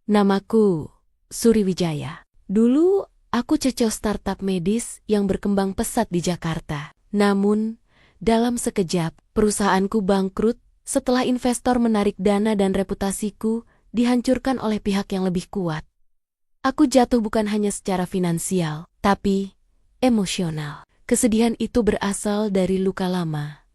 Namaku Suri Wijaya. Dulu aku CEO startup medis yang berkembang pesat di Jakarta. Namun, dalam sekejap, perusahaanku bangkrut setelah investor menarik dana dan reputasiku dihancurkan oleh pihak yang lebih kuat. Aku jatuh bukan hanya secara finansial, tapi emosional. Kesedihan itu berasal dari luka lama.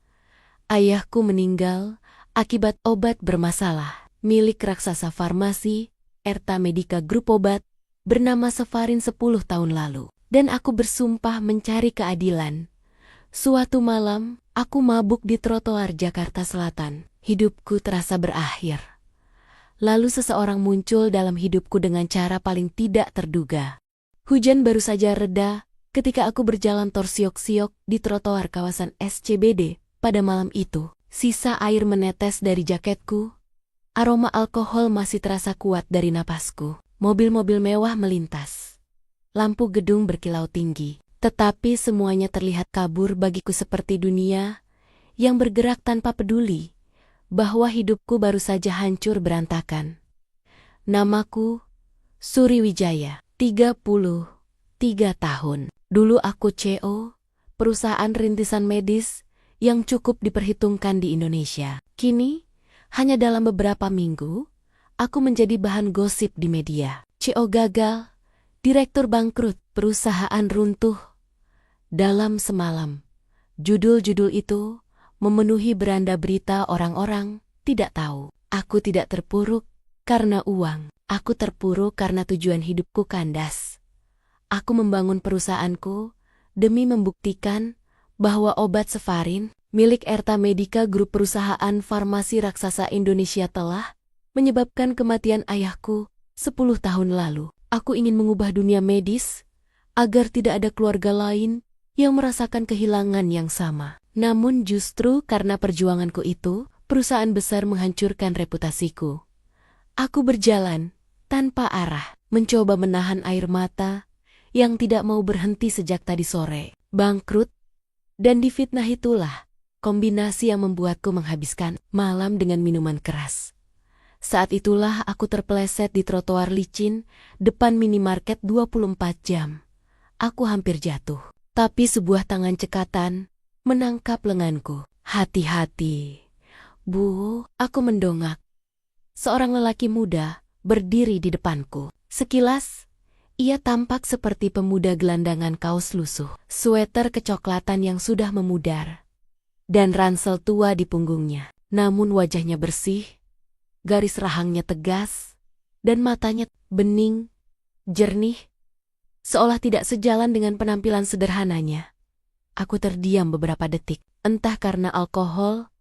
Ayahku meninggal akibat obat bermasalah milik raksasa farmasi Erta Medica Grup obat bernama Sefarin 10 tahun lalu. Dan aku bersumpah mencari keadilan. Suatu malam, aku mabuk di trotoar Jakarta Selatan. Hidupku terasa berakhir. Lalu seseorang muncul dalam hidupku dengan cara paling tidak terduga. Hujan baru saja reda ketika aku berjalan torsiok-siok di trotoar kawasan SCBD pada malam itu. Sisa air menetes dari jaketku. Aroma alkohol masih terasa kuat dari napasku. Mobil-mobil mewah melintas. Lampu gedung berkilau tinggi. Tetapi semuanya terlihat kabur bagiku seperti dunia yang bergerak tanpa peduli bahwa hidupku baru saja hancur berantakan. Namaku Suri Wijaya, 33 tahun. Dulu aku CEO, perusahaan rintisan medis yang cukup diperhitungkan di Indonesia. Kini, hanya dalam beberapa minggu, aku menjadi bahan gosip di media. CEO gagal, direktur bangkrut, perusahaan runtuh. Dalam semalam, judul-judul itu memenuhi beranda berita. Orang-orang tidak tahu. Aku tidak terpuruk karena uang. Aku terpuruk karena tujuan hidupku kandas. Aku membangun perusahaanku demi membuktikan bahwa obat Sefarin milik Erta Medica Grup perusahaan farmasi raksasa Indonesia telah menyebabkan kematian ayahku 10 tahun lalu. Aku ingin mengubah dunia medis agar tidak ada keluarga lain yang merasakan kehilangan yang sama. Namun justru karena perjuanganku itu, perusahaan besar menghancurkan reputasiku. Aku berjalan tanpa arah, mencoba menahan air mata yang tidak mau berhenti sejak tadi sore. Bangkrut dan difitnah itulah kombinasi yang membuatku menghabiskan malam dengan minuman keras. Saat itulah aku terpeleset di trotoar licin depan minimarket 24 jam. Aku hampir jatuh, tapi sebuah tangan cekatan menangkap lenganku. Hati-hati, Bu, aku mendongak. Seorang lelaki muda berdiri di depanku. Sekilas, ia tampak seperti pemuda gelandangan kaos lusuh, sweater kecoklatan yang sudah memudar, dan ransel tua di punggungnya. Namun wajahnya bersih, garis rahangnya tegas, dan matanya bening, jernih, seolah tidak sejalan dengan penampilan sederhananya. Aku terdiam beberapa detik, entah karena alkohol,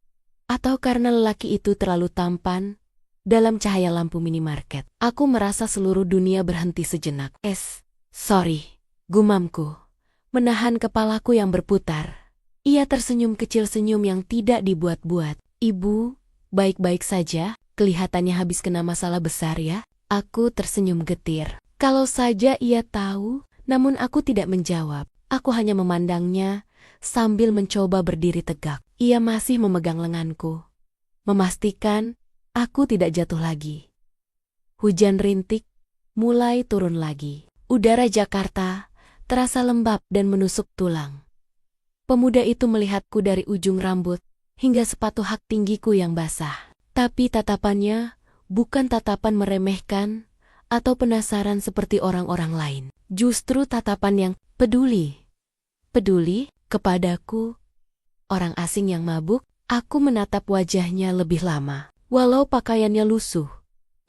atau karena lelaki itu terlalu tampan dalam cahaya lampu minimarket. Aku merasa seluruh dunia berhenti sejenak. Sorry, gumamku, menahan kepalaku yang berputar. Ia tersenyum kecil, senyum yang tidak dibuat-buat. Ibu, baik-baik saja, kelihatannya habis kena masalah besar ya. Aku tersenyum getir. Kalau saja ia tahu, namun aku tidak menjawab. Aku hanya memandangnya sambil mencoba berdiri tegak. Ia masih memegang lenganku, memastikan aku tidak jatuh lagi. Hujan rintik mulai turun lagi. Udara Jakarta terasa lembab dan menusuk tulang. Pemuda itu melihatku dari ujung rambut hingga sepatu hak tinggiku yang basah. Tapi tatapannya bukan tatapan meremehkan atau penasaran seperti orang-orang lain. Justru tatapan yang peduli. Peduli kepadaku, orang asing yang mabuk. Aku menatap wajahnya lebih lama. Walau pakaiannya lusuh,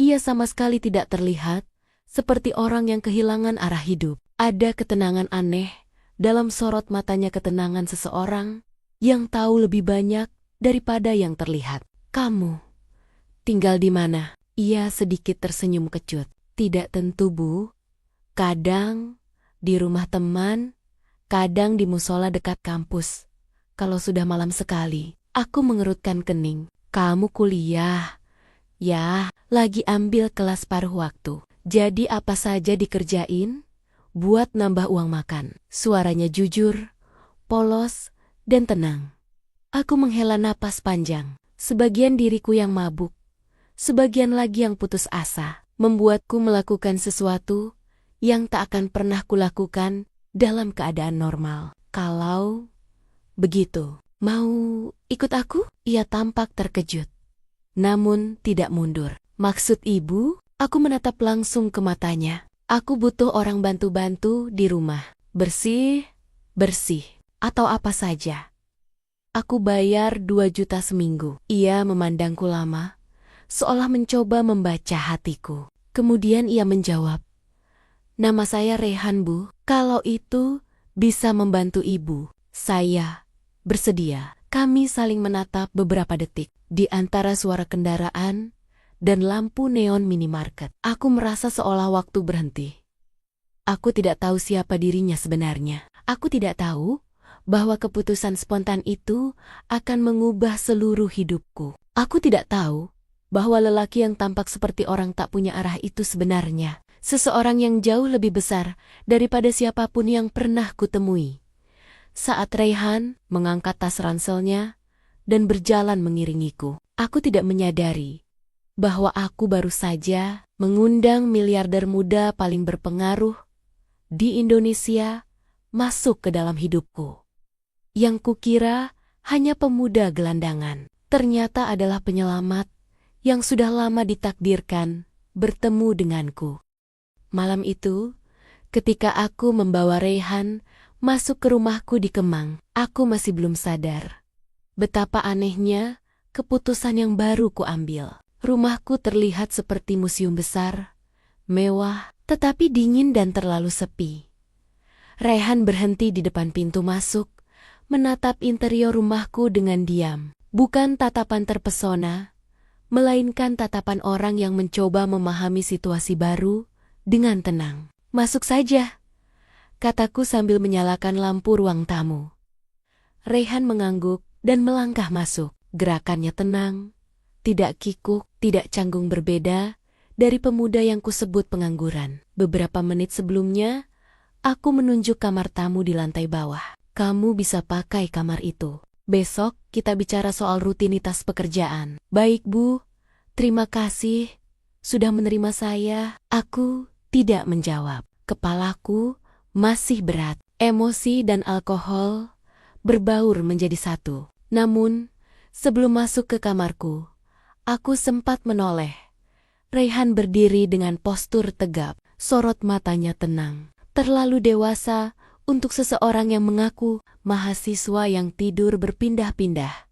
ia sama sekali tidak terlihat seperti orang yang kehilangan arah hidup. Ada ketenangan aneh dalam sorot matanya, ketenangan seseorang yang tahu lebih banyak daripada yang terlihat. Kamu tinggal di mana? Ia sedikit tersenyum kecut. Tidak tentu, Bu. Kadang di rumah teman, kadang di musola dekat kampus. Kalau sudah malam sekali, aku mengerutkan kening. Kamu kuliah? Ya, lagi ambil kelas paruh waktu. Jadi apa saja dikerjain? Buat nambah uang makan. Suaranya jujur, polos, dan tenang. Aku menghela napas panjang. Sebagian diriku yang mabuk, sebagian lagi yang putus asa. membuatku melakukan sesuatu yang tak akan pernah kulakukan dalam keadaan normal. Kalau begitu, mau ikut aku? Ia tampak terkejut, namun tidak mundur. Maksud ibu? Aku menatap langsung ke matanya. Aku butuh orang bantu-bantu di rumah. Bersih, atau apa saja. Aku bayar 2 juta seminggu. Ia memandangku lama, seolah mencoba membaca hatiku. Kemudian ia menjawab, "Nama saya Rehan, Bu. Kalau itu bisa membantu ibu, saya bersedia." Kami saling menatap beberapa detik. Di antara suara kendaraan dan lampu neon minimarket, aku merasa seolah waktu berhenti. Aku tidak tahu siapa dirinya sebenarnya. Aku tidak tahu bahwa keputusan spontan itu akan mengubah seluruh hidupku. Aku tidak tahu bahwa lelaki yang tampak seperti orang tak punya arah itu sebenarnya seseorang yang jauh lebih besar daripada siapapun yang pernah kutemui. Saat Rehan mengangkat tas ranselnya dan berjalan mengiringiku, aku tidak menyadari bahwa aku baru saja mengundang miliarder muda paling berpengaruh di Indonesia masuk ke dalam hidupku. Yang kukira hanya pemuda gelandangan, ternyata adalah penyelamat yang sudah lama ditakdirkan bertemu denganku. Malam itu, ketika aku membawa Rehan masuk ke rumahku di Kemang, aku masih belum sadar betapa anehnya keputusan yang baru kuambil. Rumahku terlihat seperti museum besar, mewah, tetapi dingin dan terlalu sepi. Rehan berhenti di depan pintu masuk, menatap interior rumahku dengan diam. Bukan tatapan terpesona, melainkan tatapan orang yang mencoba memahami situasi baru dengan tenang. "Masuk saja," kataku sambil menyalakan lampu ruang tamu. Rehan mengangguk dan melangkah masuk. Gerakannya tenang, tidak kikuk, tidak canggung, berbeda dari pemuda yang kusebut pengangguran. Beberapa menit sebelumnya, aku menunjuk kamar tamu di lantai bawah. "Kamu bisa pakai kamar itu. Besok kita bicara soal rutinitas pekerjaan." "Baik, Bu. Terima kasih sudah menerima saya." Aku tidak menjawab. Kepalaku masih berat. Emosi dan alkohol berbaur menjadi satu. Namun, sebelum masuk ke kamarku, aku sempat menoleh. Rehan berdiri dengan postur tegap, sorot matanya tenang. Terlalu dewasa untuk seseorang yang mengaku mahasiswa yang tidur berpindah-pindah.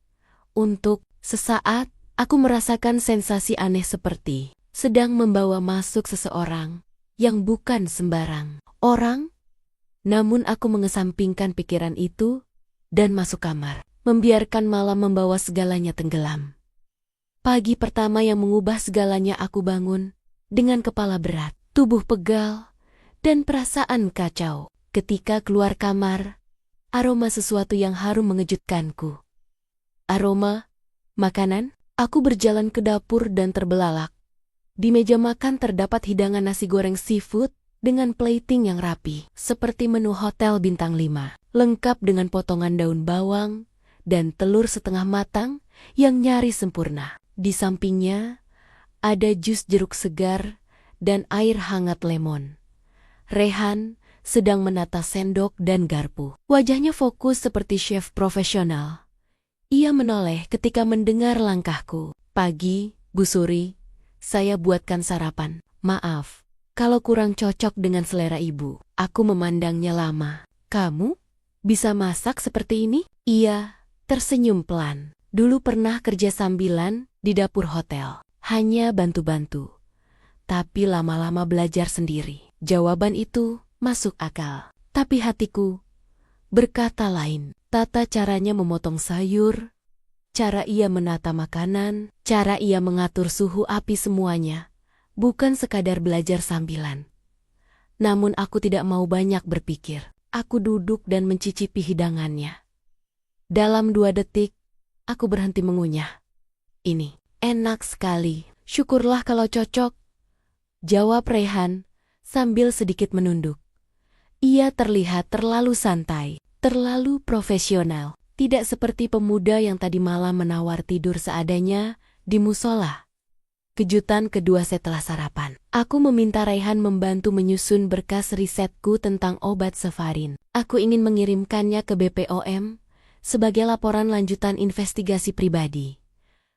Untuk sesaat, aku merasakan sensasi aneh seperti sedang membawa masuk seseorang yang bukan sembarang orang. Namun aku mengesampingkan pikiran itu dan masuk kamar, membiarkan malam membawa segalanya tenggelam. Pagi pertama yang mengubah segalanya, aku bangun dengan kepala berat, tubuh pegal, dan perasaan kacau. Ketika keluar kamar, aroma sesuatu yang harum mengejutkanku. Aroma makanan. Aku berjalan ke dapur dan terbelalak. Di meja makan terdapat hidangan nasi goreng seafood dengan plating yang rapi, seperti menu hotel bintang 5, lengkap dengan potongan daun bawang dan telur setengah matang yang nyaris sempurna. Di sampingnya, ada jus jeruk segar dan air hangat lemon. Rehan sedang menata sendok dan garpu. Wajahnya fokus seperti chef profesional. Ia menoleh ketika mendengar langkahku. "Pagi, Bu Suri, saya buatkan sarapan. Maaf kalau kurang cocok dengan selera ibu." Aku memandangnya lama. "Kamu bisa masak seperti ini?" Ia tersenyum pelan. "Dulu pernah kerja sambilan di dapur hotel. Hanya bantu-bantu. Tapi lama-lama belajar sendiri." Jawaban itu masuk akal. Tapi hatiku berkata lain. Tata caranya memotong sayur, cara ia menata makanan, cara ia mengatur suhu api, semuanya bukan sekadar belajar sambilan. Namun aku tidak mau banyak berpikir. Aku duduk dan mencicipi hidangannya. Dalam 2 detik, aku berhenti mengunyah. "Ini enak sekali. Syukurlah kalau cocok," jawab Rehan sambil sedikit menunduk. Ia terlihat terlalu santai, terlalu profesional, tidak seperti pemuda yang tadi malam menawar tidur seadanya di musola. Kejutan kedua setelah sarapan. Aku meminta Raihan membantu menyusun berkas risetku tentang obat Sefarin. Aku ingin mengirimkannya ke BPOM sebagai laporan lanjutan investigasi pribadi.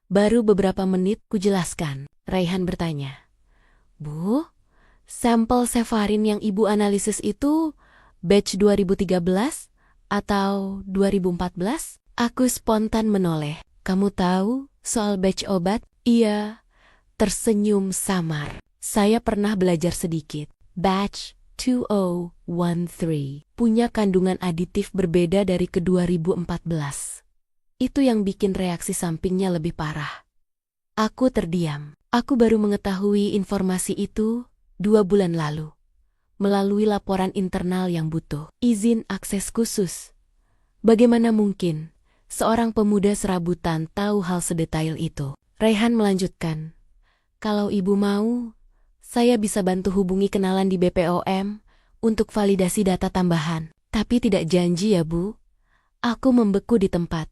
Baru beberapa menit kujelaskan. Raihan bertanya, "Bu, sampel Sefarin yang Ibu analisis itu batch 2013 atau 2014? Aku spontan menoleh. "Kamu tahu soal batch obat?" Ia tersenyum samar. "Saya pernah belajar sedikit. Batch 2013 punya kandungan aditif berbeda dari ke 2014. Itu yang bikin reaksi sampingnya lebih parah." Aku terdiam. Aku baru mengetahui informasi itu 2 bulan lalu, melalui laporan internal yang butuh izin akses khusus. Bagaimana mungkin seorang pemuda serabutan tahu hal sedetail itu? Raihan melanjutkan, "Kalau Ibu mau, saya bisa bantu hubungi kenalan di BPOM untuk validasi data tambahan. Tapi tidak janji ya, Bu." Aku membeku di tempat.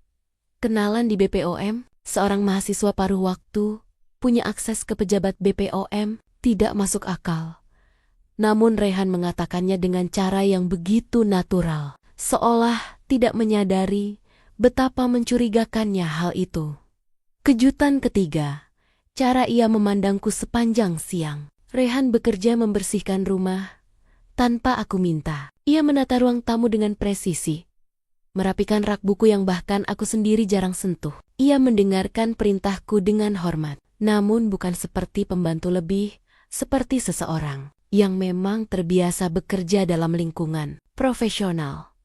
Kenalan di BPOM, seorang mahasiswa paruh waktu, punya akses ke pejabat BPOM, tidak masuk akal. Namun Raihan mengatakannya dengan cara yang begitu natural, seolah tidak menyadari betapa mencurigakannya hal itu. Kejutan ketiga, cara ia memandangku sepanjang siang. Raihan bekerja membersihkan rumah tanpa aku minta. Ia menata ruang tamu dengan presisi, merapikan rak buku yang bahkan aku sendiri jarang sentuh. Ia mendengarkan perintahku dengan hormat, namun bukan seperti pembantu, lebih seperti seseorang yang memang terbiasa bekerja dalam lingkungan profesional.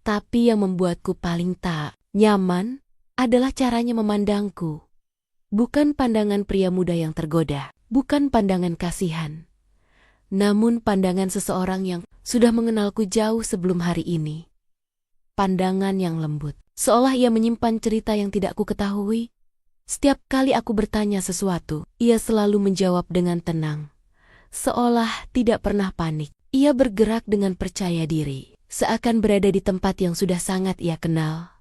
Tapi yang membuatku paling tak nyaman adalah caranya memandangku. Bukan pandangan pria muda yang tergoda, bukan pandangan kasihan, namun pandangan seseorang yang sudah mengenalku jauh sebelum hari ini. Pandangan yang lembut, seolah ia menyimpan cerita yang tidak ku ketahui. Setiap kali aku bertanya sesuatu, ia selalu menjawab dengan tenang, seolah tidak pernah panik. Ia bergerak dengan percaya diri, seakan berada di tempat yang sudah sangat ia kenal.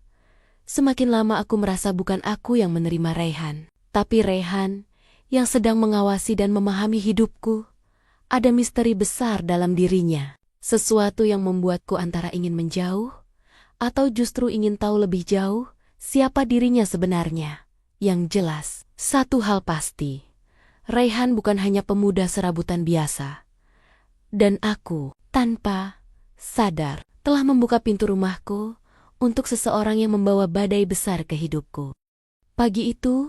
Semakin lama aku merasa bukan aku yang menerima Raihan, tapi Raihan yang sedang mengawasi dan memahami hidupku. Ada misteri besar dalam dirinya, sesuatu yang membuatku antara ingin menjauh atau justru ingin tahu lebih jauh siapa dirinya sebenarnya. Yang jelas, satu hal pasti, Raihan bukan hanya pemuda serabutan biasa. Dan aku, tanpa sadar, telah membuka pintu rumahku untuk seseorang yang membawa badai besar ke hidupku. Pagi itu,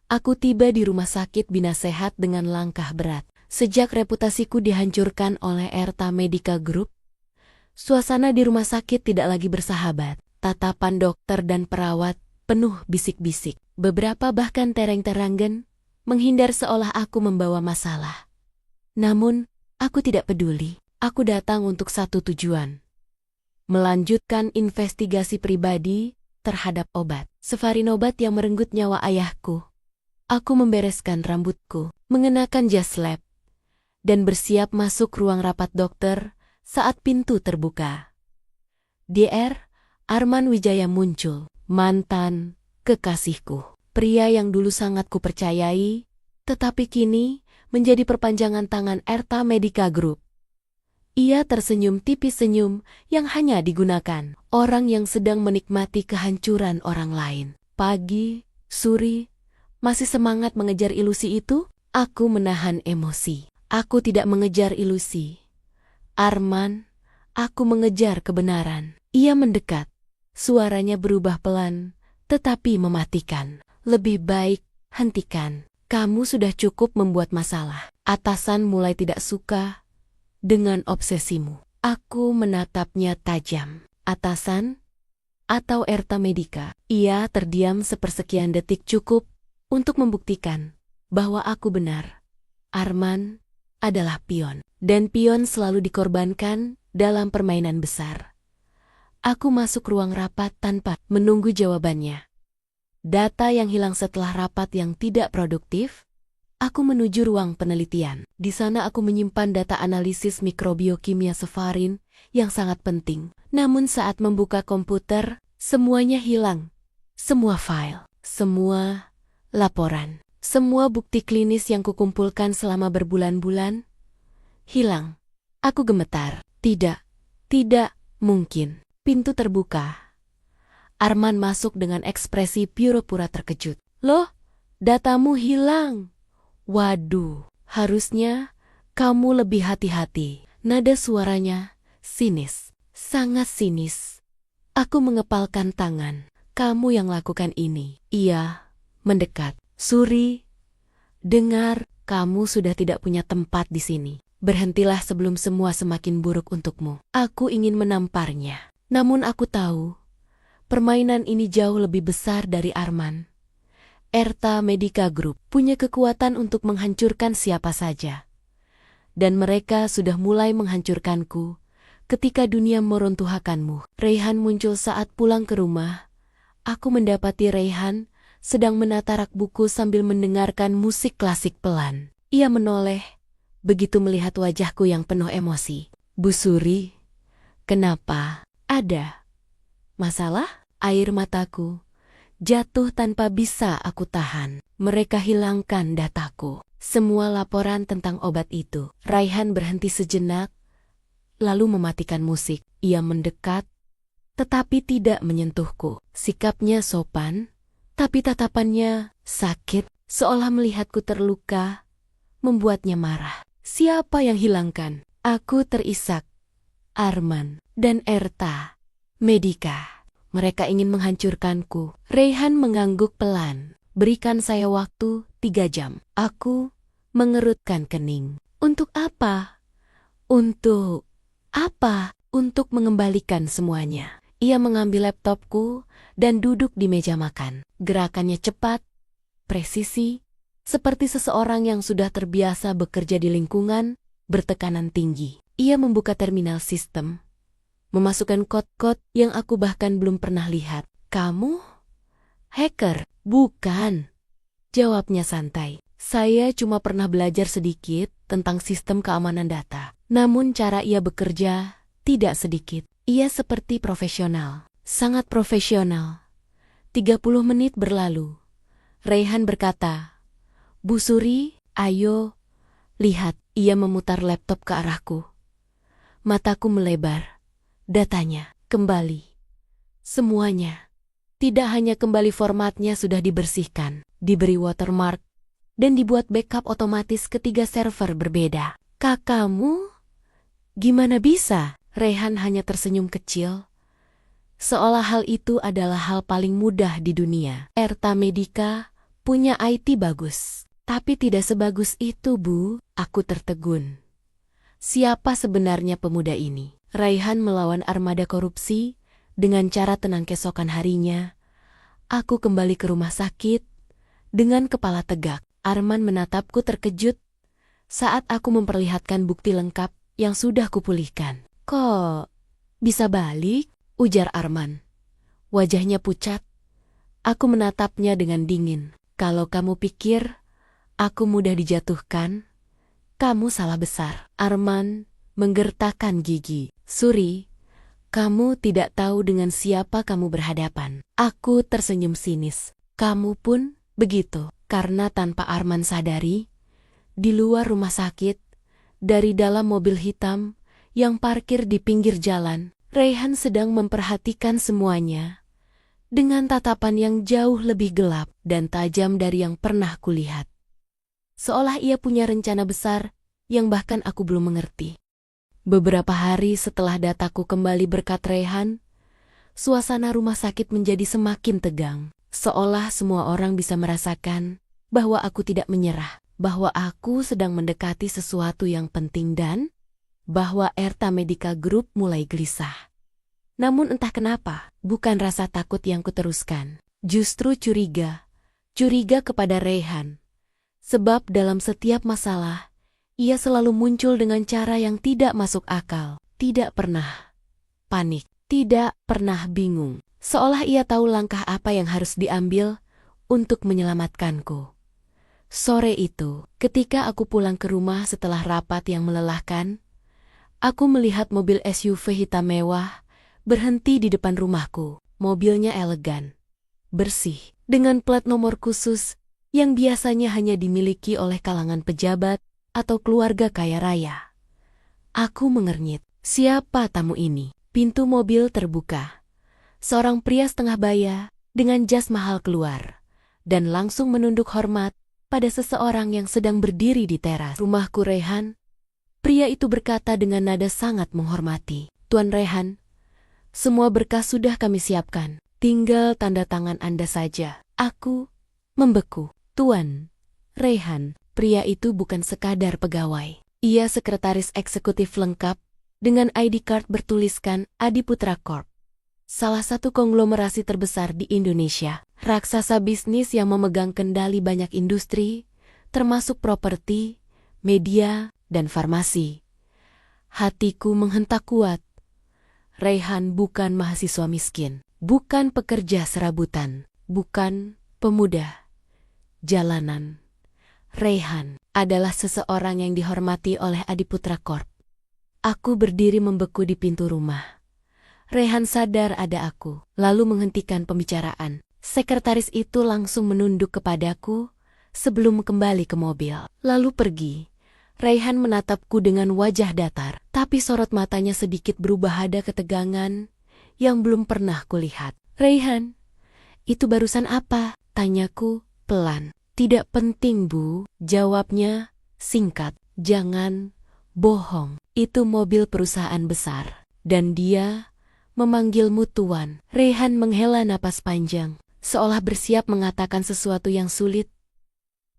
aku tiba di rumah sakit Bina Sehat dengan langkah berat. Sejak reputasiku dihancurkan oleh Erta Medica Group, suasana di rumah sakit tidak lagi bersahabat. Tatapan dokter dan perawat penuh bisik-bisik. Beberapa bahkan tereng-teranggen, menghindar seolah aku membawa masalah. Namun, aku tidak peduli. Aku datang untuk satu tujuan: melanjutkan investigasi pribadi terhadap obat Sefarin, obat yang merenggut nyawa ayahku. Aku membereskan rambutku, mengenakan jas lab, dan bersiap masuk ruang rapat dokter saat pintu terbuka. Dr. Arman Wijaya muncul, mantan kekasihku. Pria yang dulu sangat kupercayai, tetapi kini menjadi perpanjangan tangan Erta Medica Group. Ia tersenyum tipis, senyum yang hanya digunakan orang yang sedang menikmati kehancuran orang lain. Pagi, Suri, masih semangat mengejar ilusi itu? Aku menahan emosi. Aku tidak mengejar ilusi, Arman, aku mengejar kebenaran. Ia mendekat, suaranya berubah pelan, tetapi mematikan. Lebih baik, hentikan. Kamu sudah cukup membuat masalah. Atasan mulai tidak suka dengan obsesimu. Aku menatapnya tajam. Atasan? Atau Erta Medica? Ia terdiam sepersekian detik, cukup untuk membuktikan bahwa aku benar. Arman adalah pion, dan pion selalu dikorbankan dalam permainan besar. Aku masuk ruang rapat tanpa menunggu jawabannya. Data yang hilang setelah rapat yang tidak produktif. Aku menuju ruang penelitian. Di sana aku menyimpan data analisis mikrobiokimia Sefarin yang sangat penting. Namun saat membuka komputer, semuanya hilang. Semua file, semua laporan, Semua bukti klinis yang kukumpulkan selama berbulan-bulan hilang. Aku gemetar. Tidak mungkin. Pintu terbuka. Arman masuk dengan ekspresi pura-pura terkejut. Loh, datamu hilang. Waduh, harusnya kamu lebih hati-hati. Nada suaranya sinis, sangat sinis. Aku mengepalkan tangan. Kamu yang lakukan ini. Ia mendekat. Suri, dengar, kamu sudah tidak punya tempat di sini. Berhentilah sebelum semua semakin buruk untukmu. Aku ingin menamparnya. Namun aku tahu, permainan ini jauh lebih besar dari Arman. Erta Medica Group punya kekuatan untuk menghancurkan siapa saja. Dan mereka sudah mulai menghancurkanku ketika dunia meruntuhkanmu. Raihan muncul saat pulang ke rumah. Aku mendapati Raihan sedang menata rak buku sambil mendengarkan musik klasik pelan. Ia menoleh, begitu melihat wajahku yang penuh emosi. Bu Suri, kenapa? Ada masalah? Air mataku jatuh tanpa bisa aku tahan. Mereka hilangkan dataku. Semua laporan tentang obat itu. Raihan berhenti sejenak, lalu mematikan musik. Ia mendekat, tetapi tidak menyentuhku. Sikapnya sopan, tapi tatapannya sakit, seolah melihatku terluka, membuatnya marah. Siapa yang hilangkan? Aku terisak. Arman dan Erta Medica. Mereka ingin menghancurkanku. Raihan mengangguk pelan. Berikan saya waktu 3 jam. Aku mengerutkan kening. Untuk apa? Untuk apa? Untuk mengembalikan semuanya. Ia mengambil laptopku dan duduk di meja makan. Gerakannya cepat, presisi, seperti seseorang yang sudah terbiasa bekerja di lingkungan bertekanan tinggi. Ia membuka terminal sistem, memasukkan kode-kode yang aku bahkan belum pernah lihat. Kamu? Hacker? Bukan. Jawabnya santai. Saya cuma pernah belajar sedikit tentang sistem keamanan data. Namun cara ia bekerja tidak sedikit. Ia seperti profesional. Sangat profesional. 30 menit berlalu. Raihan berkata, Bu Suri, ayo, lihat. Ia memutar laptop ke arahku. Mataku melebar. Datanya, kembali. Semuanya. Tidak hanya kembali formatnya sudah dibersihkan, diberi watermark, dan dibuat backup otomatis ke 3 server berbeda. Kakakmu? Gimana bisa? Raihan hanya tersenyum kecil, seolah hal itu adalah hal paling mudah di dunia. Erta Medica punya IT bagus, tapi tidak sebagus itu, Bu. Aku tertegun. Siapa sebenarnya pemuda ini? Raihan melawan armada korupsi dengan cara tenang. Keesokan harinya, aku kembali ke rumah sakit dengan kepala tegak. Arman menatapku terkejut saat aku memperlihatkan bukti lengkap yang sudah kupulihkan. Kok bisa balik? Ujar Arman. Wajahnya pucat. Aku menatapnya dengan dingin. Kalau kamu pikir aku mudah dijatuhkan, kamu salah besar. Arman menggertakkan gigi. Suri, kamu tidak tahu dengan siapa kamu berhadapan. Aku tersenyum sinis. Kamu pun begitu. Karena tanpa Arman sadari, di luar rumah sakit, dari dalam mobil hitam yang parkir di pinggir jalan, Raihan sedang memperhatikan semuanya dengan tatapan yang jauh lebih gelap dan tajam dari yang pernah kulihat. Seolah ia punya rencana besar yang bahkan aku belum mengerti. Beberapa hari setelah dataku kembali berkat Raihan, suasana rumah sakit menjadi semakin tegang. Seolah semua orang bisa merasakan bahwa aku tidak menyerah, bahwa aku sedang mendekati sesuatu yang penting dan bahwa Erta Medica Group mulai gelisah. Namun entah kenapa, bukan rasa takut yang kuteruskan. Justru curiga. Curiga kepada Raihan. Sebab dalam setiap masalah, ia selalu muncul dengan cara yang tidak masuk akal. Tidak pernah panik, tidak pernah bingung. Seolah ia tahu langkah apa yang harus diambil untuk menyelamatkanku. Sore itu, ketika aku pulang ke rumah setelah rapat yang melelahkan, aku melihat mobil SUV hitam mewah berhenti di depan rumahku. Mobilnya elegan, bersih, dengan plat nomor khusus yang biasanya hanya dimiliki oleh kalangan pejabat atau keluarga kaya raya. Aku mengernyit. Siapa tamu ini? Pintu mobil terbuka. Seorang pria setengah baya dengan jas mahal keluar dan langsung menunduk hormat pada seseorang yang sedang berdiri di teras rumahku, Rehan. Pria itu berkata dengan nada sangat menghormati. Tuan Rehan, semua berkas sudah kami siapkan. Tinggal tanda tangan Anda saja. Aku membeku. Tuan Rehan, pria itu bukan sekadar pegawai. Ia sekretaris eksekutif lengkap dengan ID card bertuliskan Adiputra Corp. Salah satu konglomerasi terbesar di Indonesia. Raksasa bisnis yang memegang kendali banyak industri, termasuk properti, media, dan farmasi. Hatiku menghentak kuat. Rehan bukan mahasiswa miskin, bukan pekerja serabutan, bukan pemuda jalanan. Rehan adalah seseorang yang dihormati oleh Adiputra Corp. Aku berdiri membeku di pintu rumah. Rehan sadar ada aku, lalu menghentikan pembicaraan. Sekretaris itu langsung menunduk kepadaku sebelum kembali ke mobil, lalu pergi. Rehan menatapku dengan wajah datar, tapi sorot matanya sedikit berubah ada ketegangan yang belum pernah kulihat. Rehan, itu barusan apa? Tanyaku pelan. Tidak penting, Bu. Jawabnya singkat. Jangan bohong. Itu mobil perusahaan besar. Dan dia memanggilmu Tuan. Rehan menghela napas panjang, seolah bersiap mengatakan sesuatu yang sulit.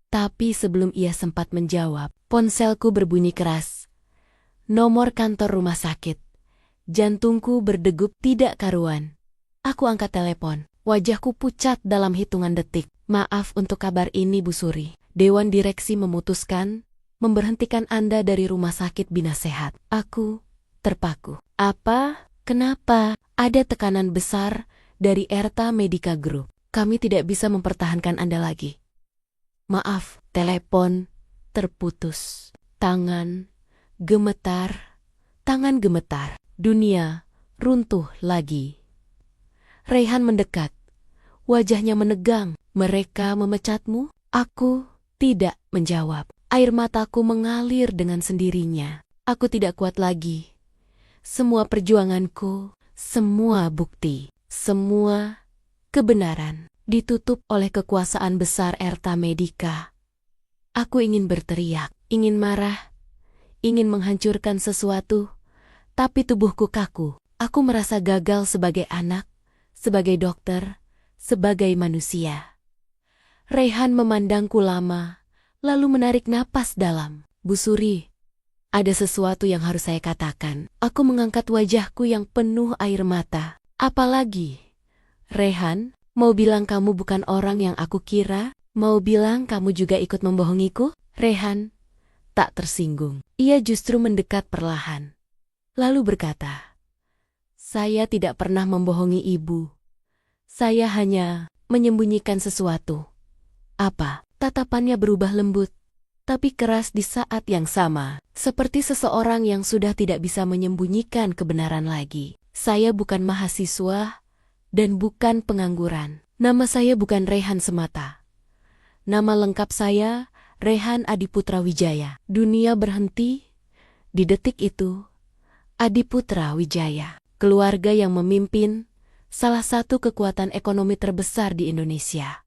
Tapi sebelum ia sempat menjawab, ponselku berbunyi keras. Nomor kantor rumah sakit. Jantungku berdegup tidak karuan. Aku angkat telepon. Wajahku pucat dalam hitungan detik. Maaf untuk kabar ini, Bu Suri. Dewan direksi memutuskan memberhentikan Anda dari rumah sakit Bina Sehat. Aku terpaku. Apa? Kenapa? Ada tekanan besar dari Erta Medica Group. Kami tidak bisa mempertahankan Anda lagi. Maaf, telepon terputus. Tangan gemetar. Dunia runtuh lagi. Rehan mendekat. Wajahnya menegang. Mereka memecatmu? Aku tidak menjawab. Air mataku mengalir dengan sendirinya. Aku tidak kuat lagi. Semua perjuanganku, semua bukti, semua kebenaran ditutup oleh kekuasaan besar Erta Medica. Aku ingin berteriak, ingin marah, ingin menghancurkan sesuatu, tapi tubuhku kaku. Aku merasa gagal sebagai anak, sebagai dokter, sebagai manusia. Rehan memandangku lama, lalu menarik napas dalam. Bu Suri, ada sesuatu yang harus saya katakan. Aku mengangkat wajahku yang penuh air mata. Apalagi? Rehan, mau bilang kamu bukan orang yang aku kira? Mau bilang kamu juga ikut membohongiku? Rehan tak tersinggung. Ia justru mendekat perlahan. Lalu berkata, saya tidak pernah membohongi ibu. Saya hanya menyembunyikan sesuatu. Apa? Tatapannya berubah lembut, tapi keras di saat yang sama, seperti seseorang yang sudah tidak bisa menyembunyikan kebenaran lagi. Saya bukan mahasiswa dan bukan pengangguran. Nama saya bukan Rehan semata. Nama lengkap saya Rehan Adiputra Wijaya. Dunia berhenti di detik itu. Adiputra Wijaya, keluarga yang memimpin salah satu kekuatan ekonomi terbesar di Indonesia.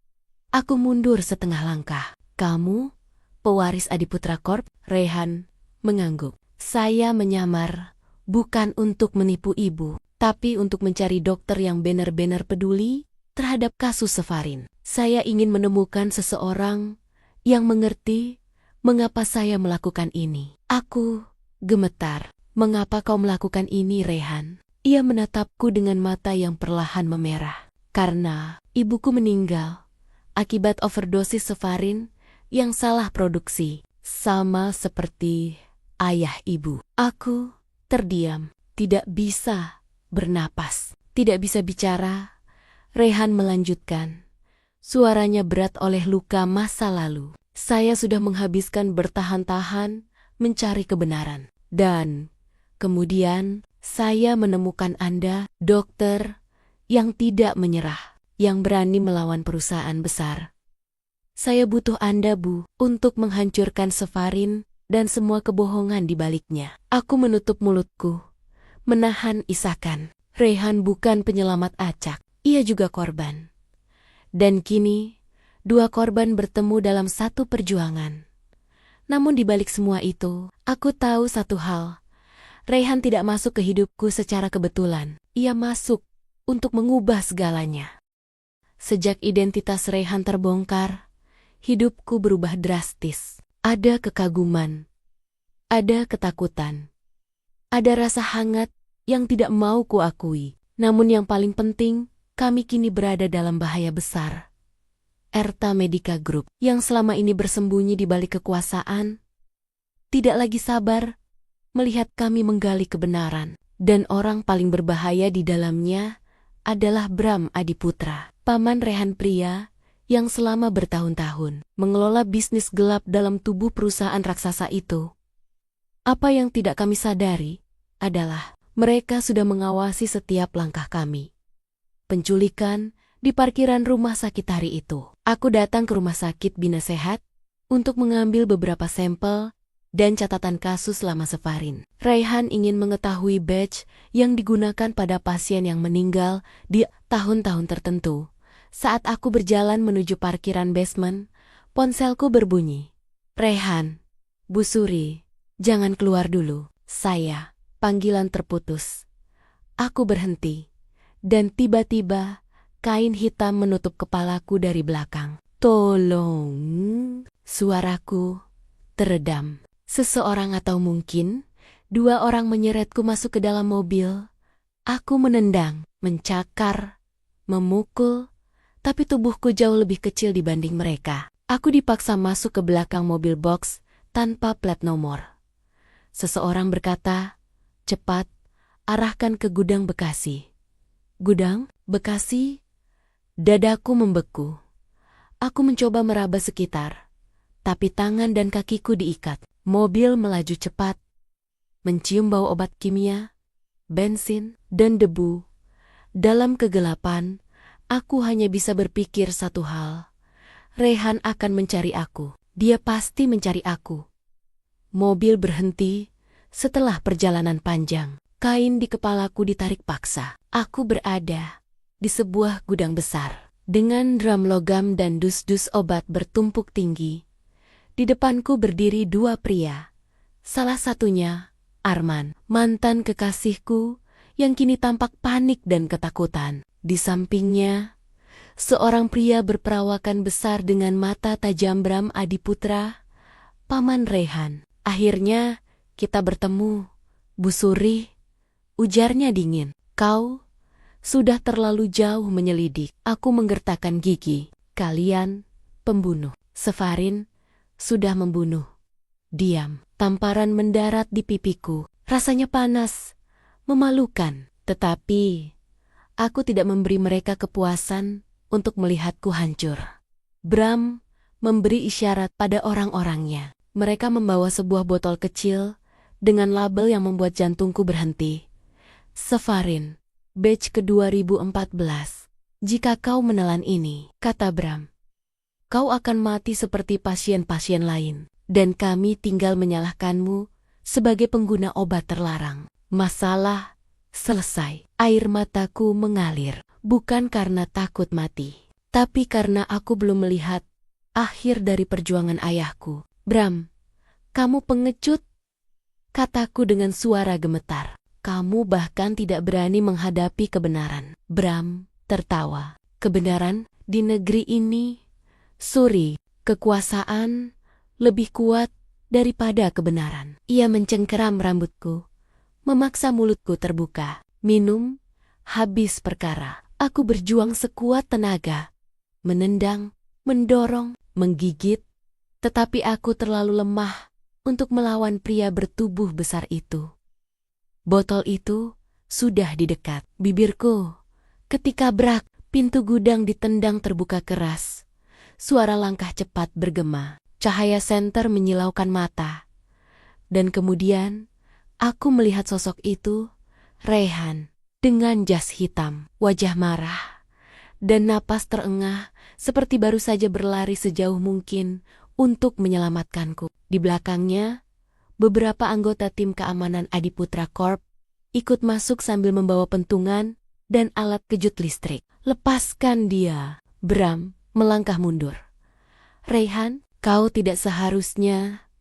Aku mundur setengah langkah. Kamu, pewaris Adiputra Corp? Rehan mengangguk. Saya menyamar, bukan untuk menipu ibu, tapi untuk mencari dokter yang benar-benar peduli terhadap kasus Safarin. Saya ingin menemukan seseorang yang mengerti mengapa saya melakukan ini. Aku gemetar. Mengapa kau melakukan ini, Rehan? Ia menatapku dengan mata yang perlahan memerah. Karena ibuku meninggal akibat overdosis Safarin yang salah produksi, sama seperti ayah ibu. Aku terdiam, tidak bisa bernapas, tidak bisa bicara. Rehan melanjutkan. Suaranya berat oleh luka masa lalu. Saya sudah menghabiskan bertahan-tahan mencari kebenaran. Dan kemudian saya menemukan Anda, dokter, yang tidak menyerah, yang berani melawan perusahaan besar. Saya butuh Anda, Bu, untuk menghancurkan Safarin dan semua kebohongan di baliknya. Aku menutup mulutku, menahan isakan. Raihan bukan penyelamat acak, ia juga korban. Dan kini, dua korban bertemu dalam satu perjuangan. Namun di balik semua itu, aku tahu satu hal. Raihan tidak masuk ke hidupku secara kebetulan. Ia masuk untuk mengubah segalanya. Sejak identitas Raihan terbongkar, hidupku berubah drastis. Ada kekaguman, ada ketakutan, ada rasa hangat yang tidak mau kuakui. Namun yang paling penting, kami kini berada dalam bahaya besar. Erta Medica Group yang selama ini bersembunyi di balik kekuasaan, tidak lagi sabar melihat kami menggali kebenaran. Dan orang paling berbahaya di dalamnya adalah Bram Adiputra, paman Raihan pria yang selama bertahun-tahun mengelola bisnis gelap dalam tubuh perusahaan raksasa itu. Apa yang tidak kami sadari adalah mereka sudah mengawasi setiap langkah kami. Penculikan di parkiran rumah sakit hari itu. Aku datang ke rumah sakit Bina Sehat untuk mengambil beberapa sampel dan catatan kasus selama Safarin. Raihan ingin mengetahui badge yang digunakan pada pasien yang meninggal di tahun-tahun tertentu. Saat aku berjalan menuju parkiran basement, ponselku berbunyi. Raihan, Bu Suri, jangan keluar dulu. Saya, panggilan terputus. Aku berhenti, dan tiba-tiba kain hitam menutup kepalaku dari belakang. Tolong, suaraku teredam. Seseorang atau mungkin dua orang menyeretku masuk ke dalam mobil. Aku menendang, mencakar, memukul, tapi tubuhku jauh lebih kecil dibanding mereka. Aku dipaksa masuk ke belakang mobil box tanpa plat nomor. Seseorang berkata, "Cepat, arahkan ke gudang Bekasi." Gudang Bekasi? Dadaku membeku. Aku mencoba meraba sekitar, tapi tangan dan kakiku diikat. Mobil melaju cepat, mencium bau obat kimia, bensin, dan debu. Dalam kegelapan, aku hanya bisa berpikir satu hal. Raihan akan mencari aku. Dia pasti mencari aku. Mobil berhenti setelah perjalanan panjang. Kain di kepalaku ditarik paksa. Aku berada di sebuah gudang besar, dengan drum logam dan dus-dus obat bertumpuk tinggi. Di depanku berdiri dua pria. Salah satunya, Arman, mantan kekasihku yang kini tampak panik dan ketakutan. Di sampingnya, seorang pria berperawakan besar dengan mata tajam, Bram Adiputra, paman Raihan. Akhirnya, kita bertemu, Bu Suri, ujarnya dingin. Kau sudah terlalu jauh menyelidik. Aku menggertakkan gigi. Kalian pembunuh. Safarin sudah membunuh. Diam. Tamparan mendarat di pipiku. Rasanya panas, memalukan. Tetapi aku tidak memberi mereka kepuasan untuk melihatku hancur. Bram memberi isyarat pada orang-orangnya. Mereka membawa sebuah botol kecil dengan label yang membuat jantungku berhenti. Safarin, batch ke-2014. Jika kau menelan ini, kata Bram, kau akan mati seperti pasien-pasien lain, dan kami tinggal menyalahkanmu sebagai pengguna obat terlarang. Masalah selesai. Air mataku mengalir, bukan karena takut mati, tapi karena aku belum melihat akhir dari perjuangan ayahku. Bram, kamu pengecut, kataku dengan suara gemetar. Kamu bahkan tidak berani menghadapi kebenaran. Bram tertawa. Kebenaran di negeri ini, Suri, kekuasaan lebih kuat daripada kebenaran. Ia mencengkeram rambutku, memaksa mulutku terbuka. Minum, habis perkara. Aku berjuang sekuat tenaga, menendang, mendorong, menggigit, tetapi aku terlalu lemah untuk melawan pria bertubuh besar itu. Botol itu sudah di dekat bibirku. Ketika brak, pintu gudang ditendang terbuka keras. Suara langkah cepat bergema. Cahaya senter menyilaukan mata. Dan kemudian, aku melihat sosok itu, Raihan, dengan jas hitam, wajah marah, dan napas terengah seperti baru saja berlari sejauh mungkin untuk menyelamatkanku. Di belakangnya, beberapa anggota tim keamanan Adiputra Corp ikut masuk sambil membawa pentungan dan alat kejut listrik. Lepaskan dia. Bram melangkah mundur. Raihan, kau tidak seharusnya.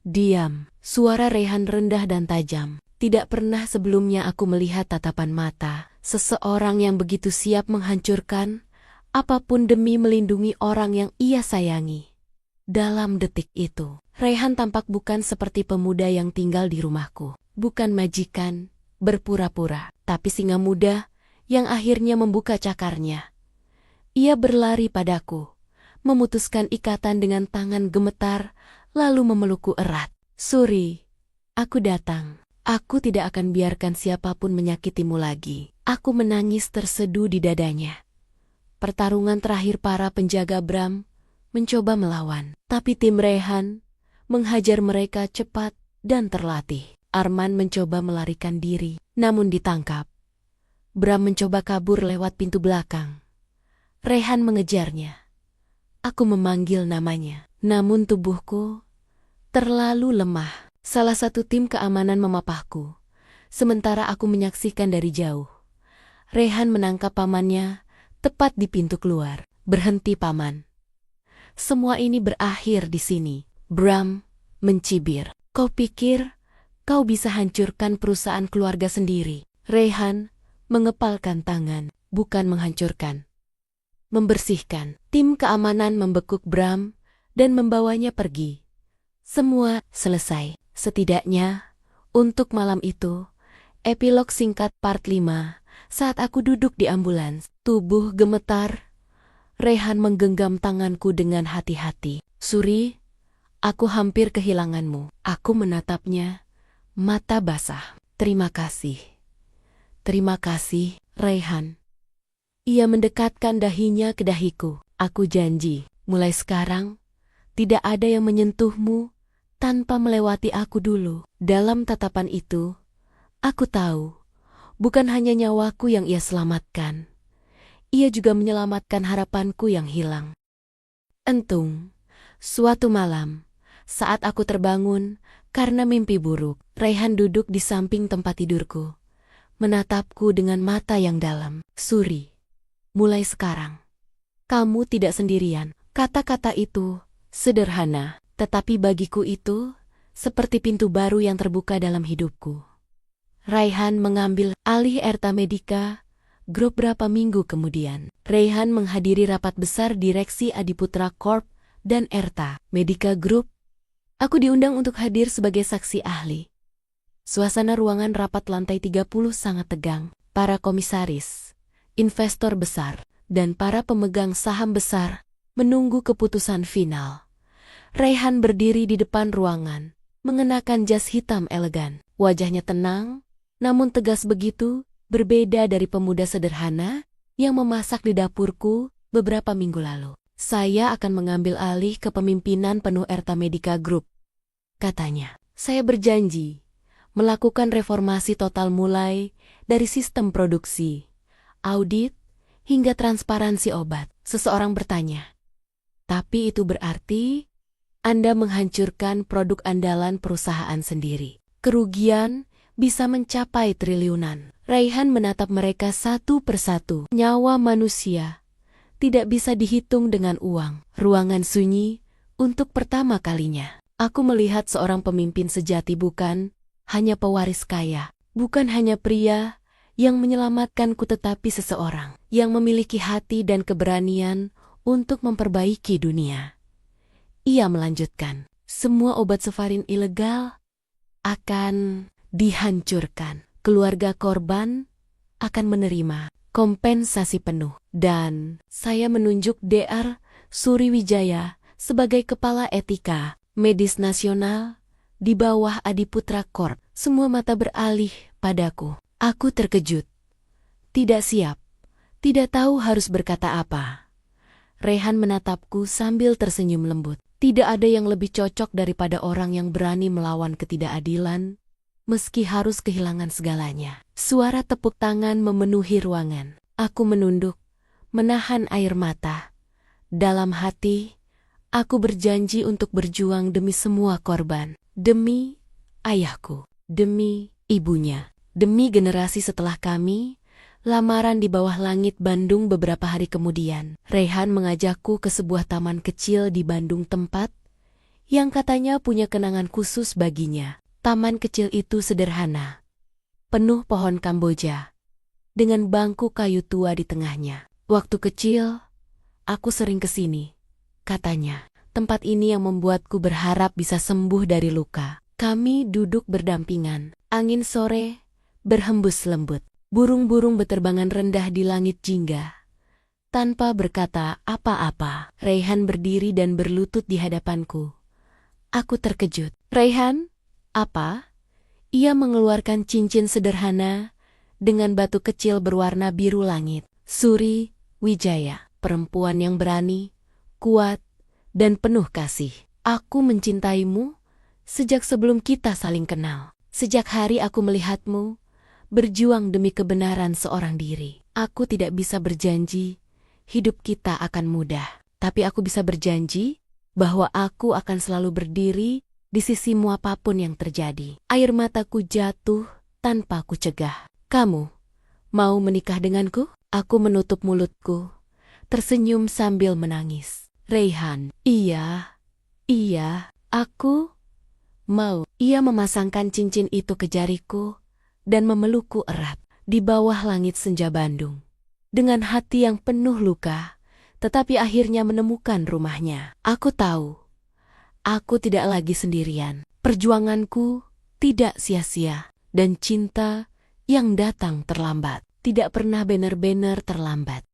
Diam. Suara Raihan rendah dan tajam. Tidak pernah sebelumnya aku melihat tatapan mata seseorang yang begitu siap menghancurkan apapun demi melindungi orang yang ia sayangi. Dalam detik itu, Raihan tampak bukan seperti pemuda yang tinggal di rumahku. Bukan majikan, berpura-pura, tapi singa muda yang akhirnya membuka cakarnya. Ia berlari padaku, memutuskan ikatan dengan tangan gemetar, lalu memelukku erat. Suri, aku datang. Aku tidak akan biarkan siapapun menyakitimu lagi. Aku menangis terseduh di dadanya. Pertarungan terakhir para penjaga Bram mencoba melawan, tapi tim Raihan menghajar mereka cepat dan terlatih. Arman mencoba melarikan diri, namun ditangkap. Bram mencoba kabur lewat pintu belakang. Raihan mengejarnya. Aku memanggil namanya, namun tubuhku terlalu lemah. Salah satu tim keamanan memapahku, sementara aku menyaksikan dari jauh. Raihan menangkap pamannya tepat di pintu keluar. Berhenti, paman. Semua ini berakhir di sini. Bram mencibir. Kau pikir kau bisa hancurkan perusahaan keluarga sendiri? Raihan mengepalkan tangan, bukan menghancurkan. Membersihkan. Tim keamanan membekuk Bram dan membawanya pergi. Semua selesai. Setidaknya, untuk malam itu, epilog singkat part 5, saat aku duduk di ambulans, tubuh gemetar, Raihan menggenggam tanganku dengan hati-hati. Suri, aku hampir kehilanganmu. Aku menatapnya, mata basah. Terima kasih. Terima kasih, Raihan. Ia mendekatkan dahinya ke dahiku. Aku janji, mulai sekarang, tidak ada yang menyentuhmu tanpa melewati aku dulu. Dalam tatapan itu, aku tahu, bukan hanya nyawaku yang ia selamatkan. Ia juga menyelamatkan harapanku yang hilang. Entung, suatu malam, saat aku terbangun karena mimpi buruk, Raihan duduk di samping tempat tidurku, menatapku dengan mata yang dalam. Suri, mulai sekarang, kamu tidak sendirian. Kata-kata itu sederhana, tetapi bagiku itu seperti pintu baru yang terbuka dalam hidupku. Raihan mengambil alih Erta Medica Group berapa minggu kemudian. Raihan menghadiri rapat besar direksi Adiputra Corp dan Erta Medica Group. Aku diundang untuk hadir sebagai saksi ahli. Suasana ruangan rapat lantai 30 sangat tegang. Para komisaris, investor besar, dan para pemegang saham besar menunggu keputusan final. Raihan berdiri di depan ruangan, mengenakan jas hitam elegan. Wajahnya tenang, namun tegas begitu, berbeda dari pemuda sederhana yang memasak di dapurku beberapa minggu lalu. Saya akan mengambil alih kepemimpinan penuh Erta Medica Group, katanya. Saya berjanji melakukan reformasi total mulai dari sistem produksi, audit, hingga transparansi obat. Seseorang bertanya, tapi itu berarti Anda menghancurkan produk andalan perusahaan sendiri. Kerugian bisa mencapai triliunan. Raihan menatap mereka satu persatu. Nyawa manusia tidak bisa dihitung dengan uang. Ruangan sunyi untuk pertama kalinya. Aku melihat seorang pemimpin sejati, bukan hanya pewaris kaya. Bukan hanya pria yang menyelamatkanku, tetapi seseorang yang memiliki hati dan keberanian untuk memperbaiki dunia. Ia melanjutkan, semua obat Sefarin ilegal akan dihancurkan. Keluarga korban akan menerima kompensasi penuh. Dan saya menunjuk Dr. Suriwijaya sebagai Kepala Etika Medis Nasional di bawah Adiputra Corp. Semua mata beralih padaku. Aku terkejut. Tidak siap. Tidak tahu harus berkata apa. Raihan menatapku sambil tersenyum lembut. Tidak ada yang lebih cocok daripada orang yang berani melawan ketidakadilan, meski harus kehilangan segalanya. Suara tepuk tangan memenuhi ruangan. Aku menunduk, menahan air mata, Dalam hati, aku berjanji untuk berjuang demi semua korban. Demi ayahku, demi ibunya, demi generasi setelah kami. Lamaran di bawah langit Bandung beberapa hari kemudian. Raihan mengajakku ke sebuah taman kecil di Bandung, tempat yang katanya punya kenangan khusus baginya. Taman kecil itu sederhana, penuh pohon kamboja, dengan bangku kayu tua di tengahnya. Waktu kecil, aku sering ke sini, katanya. Tempat ini yang membuatku berharap bisa sembuh dari luka. Kami duduk berdampingan. Angin sore berhembus lembut. Burung-burung beterbangan rendah di langit jingga. Tanpa berkata apa-apa, Raihan berdiri dan berlutut di hadapanku. Aku terkejut. Raihan, apa? Ia mengeluarkan cincin sederhana dengan batu kecil berwarna biru langit. Suri Wijaya, perempuan yang berani, kuat, dan penuh kasih. Aku mencintaimu sejak sebelum kita saling kenal. Sejak hari aku melihatmu berjuang demi kebenaran seorang diri. Aku tidak bisa berjanji hidup kita akan mudah, tapi aku bisa berjanji bahwa aku akan selalu berdiri di sisimu apapun yang terjadi. Air mataku jatuh tanpa ku cegah. Kamu mau menikah denganku? Aku menutup mulutku, tersenyum sambil menangis. Raihan, iya, aku mau. Ia memasangkan cincin itu ke jariku dan memelukku erat di bawah langit senja Bandung. Dengan hati yang penuh luka, tetapi akhirnya menemukan rumahnya. Aku tahu, aku tidak lagi sendirian. Perjuanganku tidak sia-sia, dan cinta yang datang terlambat tidak pernah benar-benar terlambat.